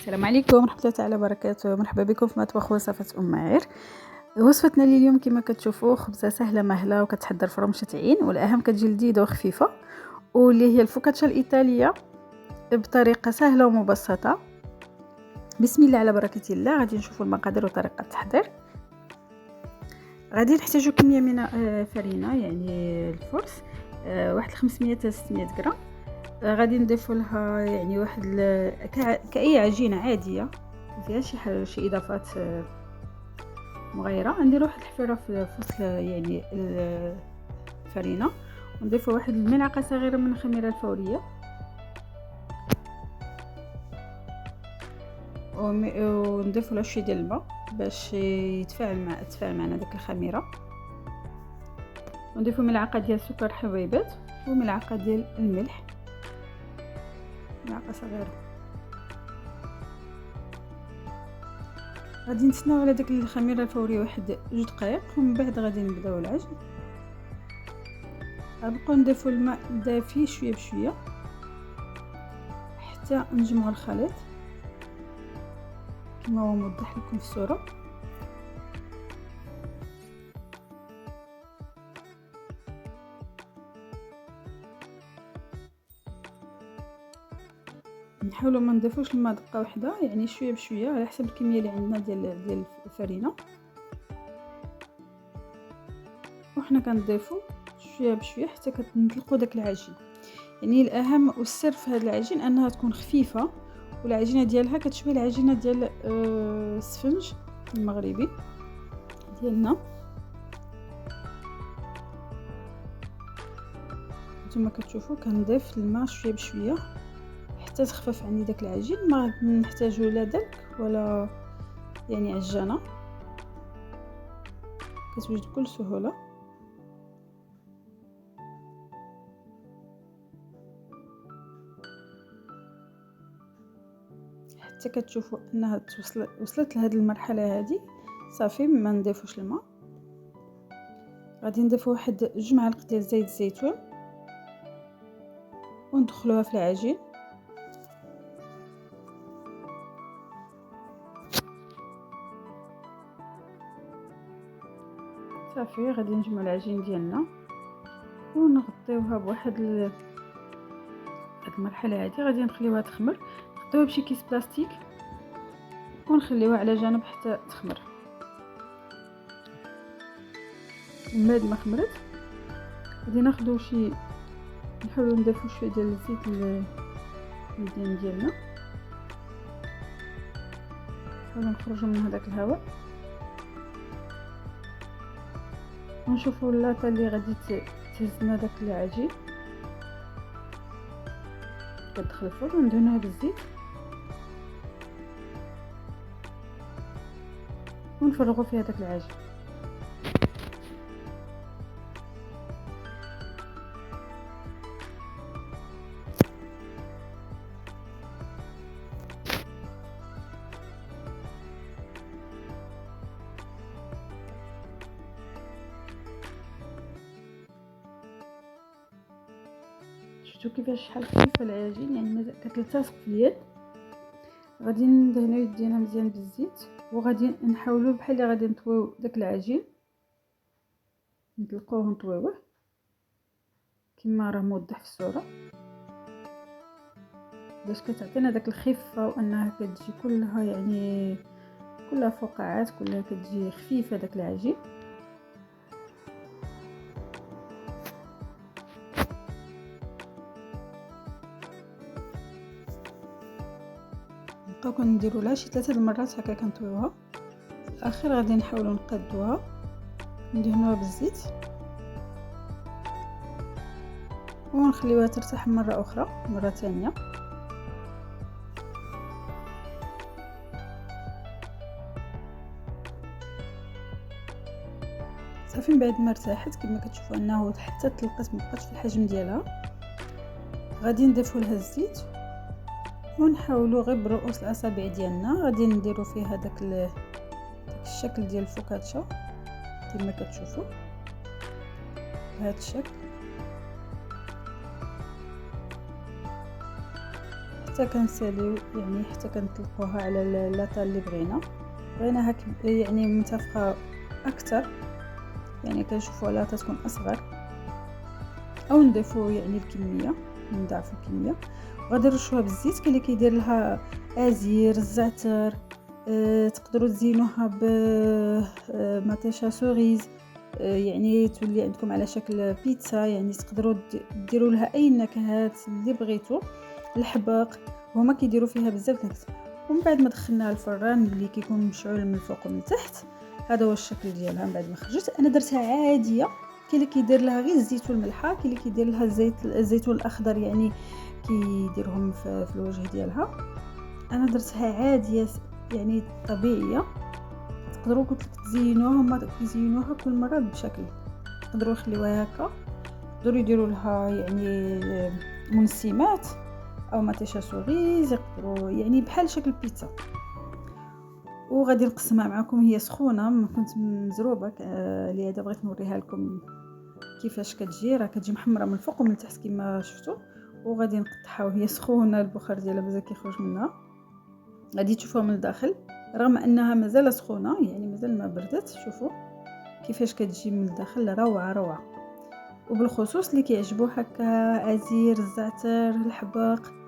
السلام عليكم ورحمة الله تعالى وبركاته. مرحبا بكم في مطبخ وصفة أم عير. وصفتنا لليوم كما كتشوفوا خبزة سهلة مهلة وكتحضر في رمشة عين، والأهم كتجي لذيذة وخفيفة، واللي هي الفوكاتشا الإيطالية بطريقة سهلة ومبسطة. بسم الله على بركة الله. غادي نشوفوا المقادير وطريقة التحضير. غادي نحتاجوا كمية من فرينة، يعني الفرص، واحد 500 حتى 600 غرام. غادي نضيفوا لها يعني واحد كأي عجينة عادية، ما فيهاش شي اضافات مغيره. نديروا واحد الحفيره في وسط يعني الفرينه، ونضيفوا واحد الملعقه صغيره من الخميره الفوريه، ونضيفوا له شويه ديال الماء باش يتفاعل معنا داك الخميره، ونضيفوا ملعقه ديال السكر حبيبات وملعقه ديال الملح، ملعقه صغيره. غادي نتسناو على داك الخميره الفوريه واحد 2 دقائق، ومن بعد غادي نبداو العجن. غنبقاو نضيفوا الماء دافي شويه بشويه حتى نجمعوا الخليط كما هو موضح لكم في الصوره. نحاولوا ما نضيفوش الماء دقه واحده، يعني شويه بشويه على حسب الكميه اللي عندنا ديال الفرينه، وحنا كنضيفوا شويه بشويه حتى كنطلقوا داك العجين. يعني الاهم والسر في هذا العجين انها تكون خفيفه، والعجينه ديالها كتشبه العجينه ديال السفنج المغربي ديالنا. نتوما كتشوفوا كنضيف الماء شويه بشويه حتى تخفف عندي داك العجين. ما نحتاجو لا دلك ولا يعني عجانه، كتوجد بكل سهوله. حتى كتشوفوا انها وصلت لهذه المرحله هذه صافي، ما نضيفوش الماء. غادي نضيف واحد 2 معالق ديال زيت الزيتون وندخلوها في العجين. صافي غادي نجمعوا العجين ديالنا ونغطيوها بواحد هاد المرحله هذه. غادي نخليوها تخمر، نغطيوها بشي كيس بلاستيك ونخليوها على جنب حتى تخمر. من بعد ما خمرت غادي ناخذوا نحاولوا نضيفوا شويه ديال الزيت للمديان ديالنا، نحاولوا نخرجوا من هذاك الهواء، ونشوفوا اللاطه اللي غادي تهزنا داك العجين كتدخل الفرن، وندهنوها بالزيت ونفرغوا فيها داك العجين. شفتوا كيفاش شحال خفيفه العجين، يعني ما كتلتصق في اليد. غادي ندهنوا يدينا مزيان بالزيت، وغادي نحاولوا بحال اللي غادي نطويو داك العجين، نطلقوه ونطويوه كما راه موضح في الصوره، باش كتعطينا داك الخفه، وانها كتجي كلها يعني كلها فقاعات، كلها كتجي خفيفه داك العجين. نبقاو كنديروا لها شي 3 المرات هكا كنطويوها. في الاخير غادي نحاولوا نقادوها، ندهنوها بالزيت ونخليوها ترتاح مره اخرى، مره ثانيه. صافي من بعد ما ارتاحت كما كتشوفوا انه حتى تلقات مابقاتش في الحجم ديالها، غادي نضيفوا لها الزيت ونحاولوا غير برؤوس الاصابع ديالنا غادي نديروا فيها داك الشكل ديال الفوكاتشا كما كتشوفوا بهذا الشكل، حتى كنساليو يعني حتى كنطلقوها على لاطه اللي بغيناها يعني منتفخه اكثر، يعني كنشوفوا لاطه تكون اصغر، او نضيفوا يعني الكميه، نضاعفوا الكميه. وغادي نرشوها بالزيت. كاين اللي كيدير لها ازير الزعتر، تقدروا تزينوها ب مطيشه سوريز، يعني تولي عندكم على شكل بيتزا. يعني تقدروا ديروا لها اي نكهات اللي بغيتوا. الحباق هما كيديروا فيها بزاف نكهات. ومن بعد ما دخلناها الفران اللي كيكون مشعول من الفوق ومن تحت، هذا هو الشكل ديالها. من بعد ما خرجت انا درتها عاديه. كاين اللي كيدير لها غير الزيت والملحه، كاين اللي كيدير لها الزيتون الاخضر، يعني كيديرهم في الوجه ديالها. انا درتها عاديه يعني طبيعيه. تقدروا قلت لك تزينوها، هما كيزينوها كل مره بشكل. تقدروا يخليوها هكا، تقدروا يديروا لها يعني منسمات او ماتيشا سوريز، يقدروا يعني بحال شكل بيتزا. وغادي نقسمها معكم هي سخونه، ما كنت مزروبه لهذا بغيت نوريها لكم كيفاش كتجي. راه كتجي محمره من الفوق ومن التحت كما شفتوا. وغادي نقطعها وهي سخونه، البخار ديالها مازال كيخرج منها. غادي تشوفوها من الداخل رغم انها مازال سخونه، يعني مازال ما بردت. شوفوا كيفاش كتجي من الداخل، روعه روعه. وبالخصوص اللي كيعجبو هكا عزير الزعتر الحباق،